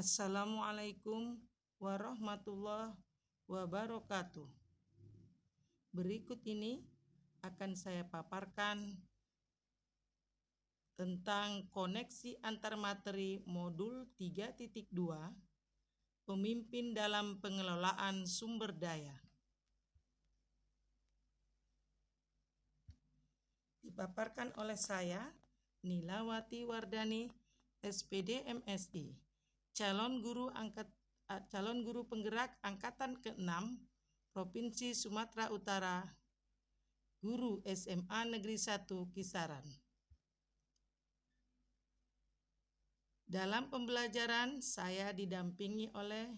Assalamualaikum warahmatullahi wabarakatuh. Berikut ini akan saya paparkan tentang koneksi antar materi modul 3.2 Pemimpin dalam pengelolaan sumber daya. Dipaparkan oleh saya, Nilawati Wardani, SPD MSI, calon guru penggerak angkatan ke-6 Provinsi Sumatera Utara, guru SMA Negeri 1 Kisaran. Dalam pembelajaran, saya didampingi oleh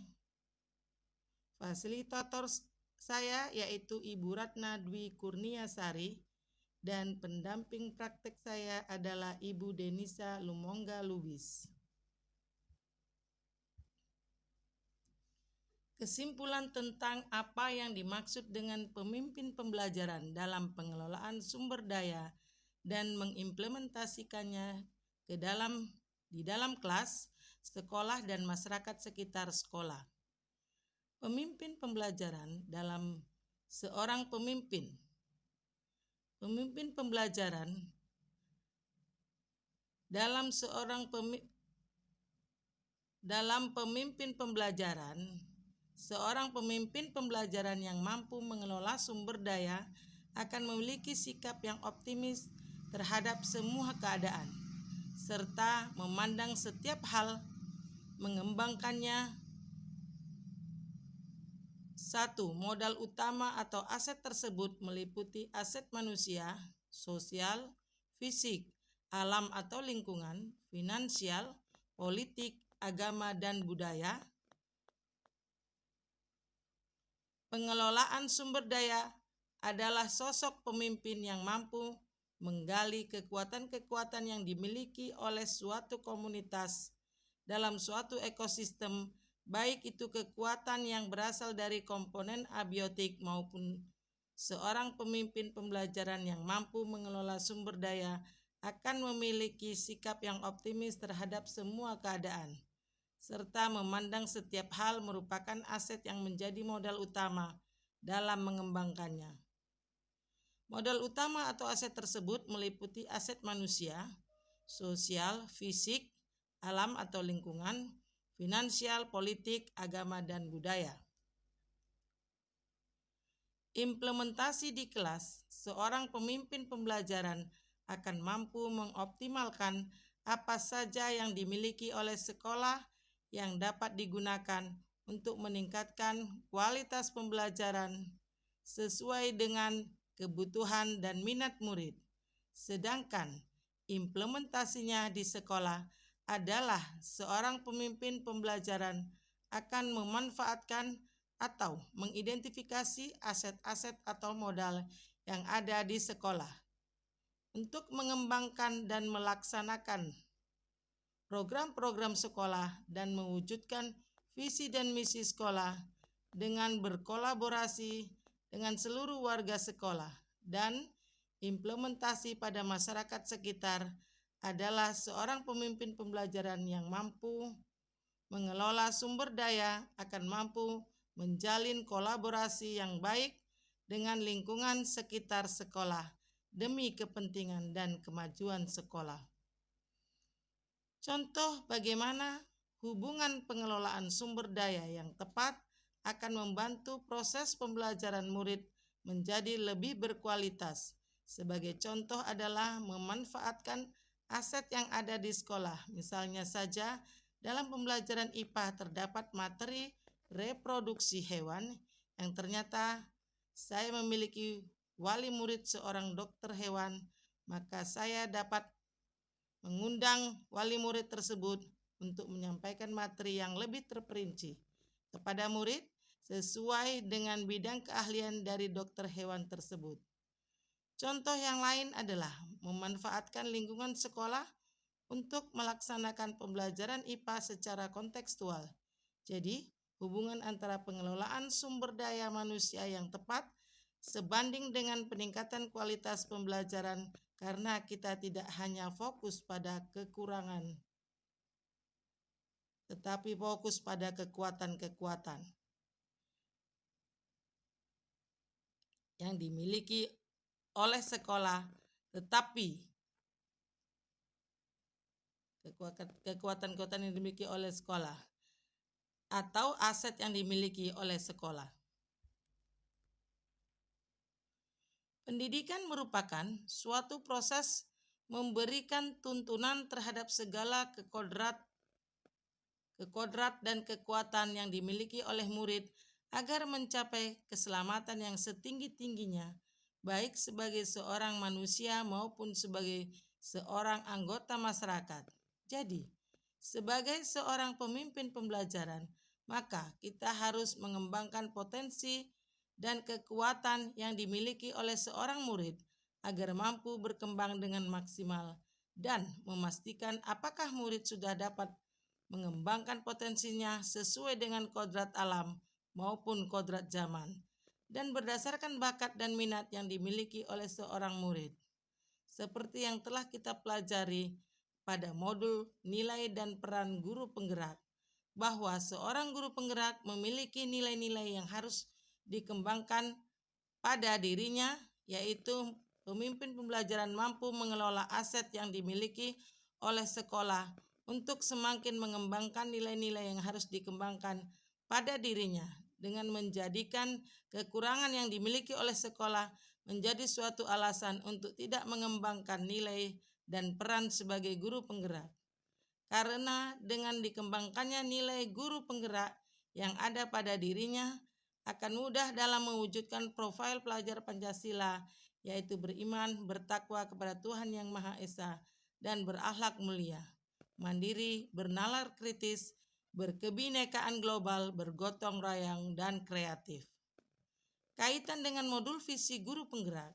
fasilitator saya, yaitu Ibu Ratna Dwi Kurniasari, dan pendamping praktek saya adalah Ibu Denisa Lumongga Lubis. Kesimpulan tentang apa yang dimaksud dengan pemimpin pembelajaran dalam pengelolaan sumber daya dan mengimplementasikannya di dalam kelas, sekolah, dan masyarakat sekitar sekolah. Pemimpin pembelajaran dalam seorang pemimpin. Pemimpin pembelajaran dalam pemimpin pembelajaran. Seorang pemimpin pembelajaran yang mampu mengelola sumber daya akan memiliki sikap yang optimis terhadap semua keadaan, serta memandang setiap hal, mengembangkannya. 1. Modal utama atau aset tersebut meliputi aset manusia, sosial, fisik, alam atau lingkungan, finansial, politik, agama, dan budaya. Pengelolaan sumber daya adalah sosok pemimpin yang mampu menggali kekuatan-kekuatan yang dimiliki oleh suatu komunitas dalam suatu ekosistem, baik itu kekuatan yang berasal dari komponen abiotik maupun seorang pemimpin pembelajaran yang mampu mengelola sumber daya akan memiliki sikap yang optimis terhadap semua keadaan, serta memandang setiap hal merupakan aset yang menjadi modal utama dalam mengembangkannya. Modal utama atau aset tersebut meliputi aset manusia, sosial, fisik, alam atau lingkungan, finansial, politik, agama, dan budaya. Implementasi di kelas, seorang pemimpin pembelajaran akan mampu mengoptimalkan apa saja yang dimiliki oleh sekolah yang dapat digunakan untuk meningkatkan kualitas pembelajaran sesuai dengan kebutuhan dan minat murid. Sedangkan implementasinya di sekolah adalah seorang pemimpin pembelajaran akan memanfaatkan atau mengidentifikasi aset-aset atau modal yang ada di sekolah untuk mengembangkan dan melaksanakan program-program sekolah dan mewujudkan visi dan misi sekolah dengan berkolaborasi dengan seluruh warga sekolah. Dan implementasi pada masyarakat sekitar adalah seorang pemimpin pembelajaran yang mampu mengelola sumber daya, akan mampu menjalin kolaborasi yang baik dengan lingkungan sekitar sekolah demi kepentingan dan kemajuan sekolah. Contoh bagaimana hubungan pengelolaan sumber daya yang tepat akan membantu proses pembelajaran murid menjadi lebih berkualitas. Sebagai contoh adalah memanfaatkan aset yang ada di sekolah. Misalnya saja dalam pembelajaran IPA terdapat materi reproduksi hewan yang ternyata saya memiliki wali murid seorang dokter hewan, maka saya dapat mengundang wali murid tersebut untuk menyampaikan materi yang lebih terperinci kepada murid sesuai dengan bidang keahlian dari dokter hewan tersebut. Contoh yang lain adalah memanfaatkan lingkungan sekolah untuk melaksanakan pembelajaran IPA secara kontekstual. Jadi, hubungan antara pengelolaan sumber daya manusia yang tepat sebanding dengan peningkatan kualitas pembelajaran, karena kita tidak hanya fokus pada kekurangan tetapi fokus pada kekuatan-kekuatan yang dimiliki oleh sekolah, tetapi kekuatan-kekuatan yang dimiliki oleh sekolah atau aset yang dimiliki oleh sekolah. Pendidikan merupakan suatu proses memberikan tuntunan terhadap segala kekodrat dan kekuatan yang dimiliki oleh murid agar mencapai keselamatan yang setinggi-tingginya, baik sebagai seorang manusia maupun sebagai seorang anggota masyarakat. Jadi, sebagai seorang pemimpin pembelajaran, maka kita harus mengembangkan potensi dan kekuatan yang dimiliki oleh seorang murid agar mampu berkembang dengan maksimal dan memastikan apakah murid sudah dapat mengembangkan potensinya sesuai dengan kodrat alam maupun kodrat zaman dan berdasarkan bakat dan minat yang dimiliki oleh seorang murid. Seperti yang telah kita pelajari pada modul nilai dan peran guru penggerak, bahwa seorang guru penggerak memiliki nilai-nilai yang harus dikembangkan pada dirinya, yaitu pemimpin pembelajaran mampu mengelola aset yang dimiliki oleh sekolah untuk semakin mengembangkan nilai-nilai yang harus dikembangkan pada dirinya dengan menjadikan kekurangan yang dimiliki oleh sekolah menjadi suatu alasan untuk tidak mengembangkan nilai dan peran sebagai guru penggerak. Karena dengan dikembangkannya nilai guru penggerak yang ada pada dirinya akan mudah dalam mewujudkan profil pelajar Pancasila, yaitu beriman, bertakwa kepada Tuhan Yang Maha Esa, dan berakhlak mulia, mandiri, bernalar kritis, berkebinekaan global, bergotong royong, dan kreatif. Kaitan dengan modul visi guru penggerak,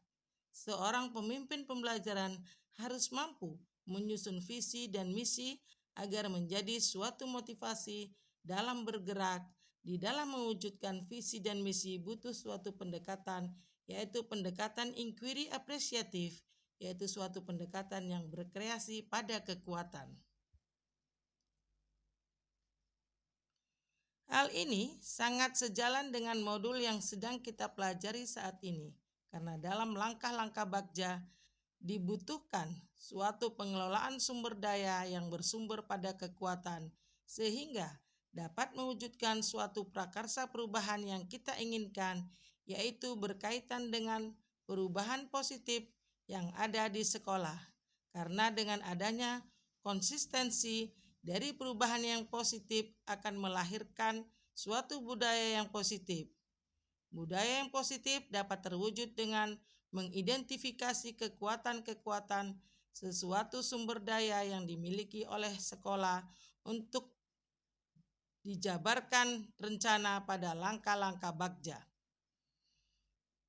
seorang pemimpin pembelajaran harus mampu menyusun visi dan misi agar menjadi suatu motivasi dalam bergerak. Di dalam mewujudkan visi dan misi butuh suatu pendekatan, yaitu pendekatan inquiry apresiatif, yaitu suatu pendekatan yang berkreasi pada kekuatan. Hal ini sangat sejalan dengan modul yang sedang kita pelajari saat ini, karena dalam langkah-langkah Bagja dibutuhkan suatu pengelolaan sumber daya yang bersumber pada kekuatan, sehingga dapat mewujudkan suatu prakarsa perubahan yang kita inginkan, yaitu berkaitan dengan perubahan positif yang ada di sekolah. Karena dengan adanya konsistensi dari perubahan yang positif akan melahirkan suatu budaya yang positif. Budaya yang positif dapat terwujud dengan mengidentifikasi kekuatan-kekuatan sesuatu sumber daya yang dimiliki oleh sekolah untuk dijabarkan rencana pada langkah-langkah Bagja.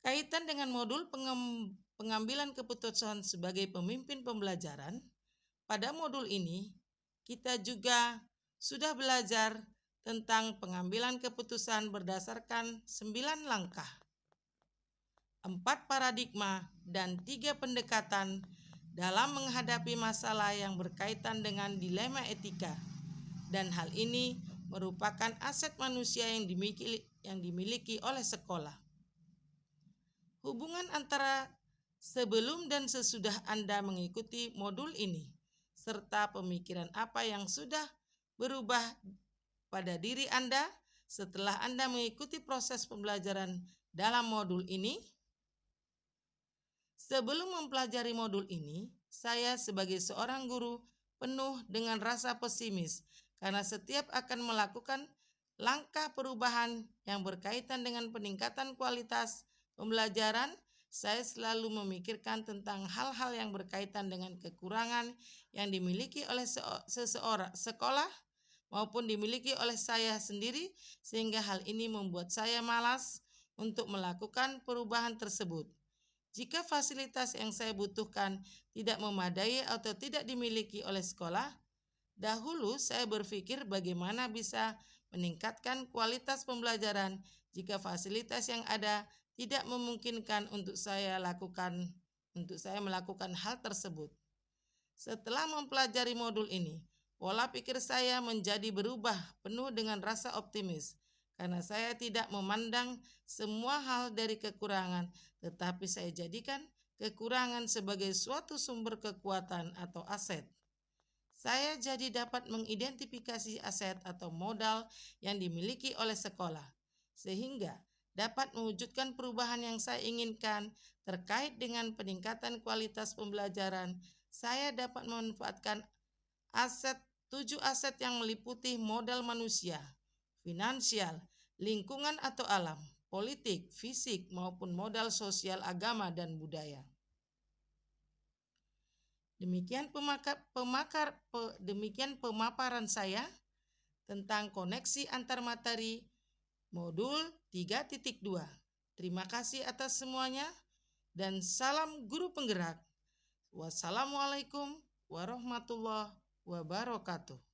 Kaitan dengan modul pengambilan keputusan sebagai pemimpin pembelajaran, pada modul ini kita juga sudah belajar tentang pengambilan keputusan berdasarkan 9 langkah, 4 paradigma, dan 3 pendekatan dalam menghadapi masalah yang berkaitan dengan dilema etika. Dan hal ini merupakan aset manusia yang dimiliki oleh sekolah. Hubungan antara sebelum dan sesudah Anda mengikuti modul ini, serta pemikiran apa yang sudah berubah pada diri Anda setelah Anda mengikuti proses pembelajaran dalam modul ini. Sebelum mempelajari modul ini, saya sebagai seorang guru penuh dengan rasa pesimis karena setiap akan melakukan langkah perubahan yang berkaitan dengan peningkatan kualitas pembelajaran, saya selalu memikirkan tentang hal-hal yang berkaitan dengan kekurangan yang dimiliki oleh sekolah maupun dimiliki oleh saya sendiri, sehingga hal ini membuat saya malas untuk melakukan perubahan tersebut. Jika fasilitas yang saya butuhkan tidak memadai atau tidak dimiliki oleh sekolah, dahulu saya berpikir bagaimana bisa meningkatkan kualitas pembelajaran jika fasilitas yang ada tidak memungkinkan untuk saya melakukan hal tersebut. Setelah mempelajari modul ini, pola pikir saya menjadi berubah penuh dengan rasa optimis, karena saya tidak memandang semua hal dari kekurangan, tetapi saya jadikan kekurangan sebagai suatu sumber kekuatan atau aset. Saya jadi dapat mengidentifikasi aset atau modal yang dimiliki oleh sekolah, sehingga dapat mewujudkan perubahan yang saya inginkan terkait dengan peningkatan kualitas pembelajaran. Saya dapat memanfaatkan aset 7 aset yang meliputi modal manusia, finansial, lingkungan atau alam, politik, fisik, maupun modal sosial, agama, dan budaya. Demikian pemaparan saya tentang koneksi antar materi modul 3.2. Terima kasih atas semuanya dan salam guru penggerak. Wassalamualaikum warahmatullahi wabarakatuh.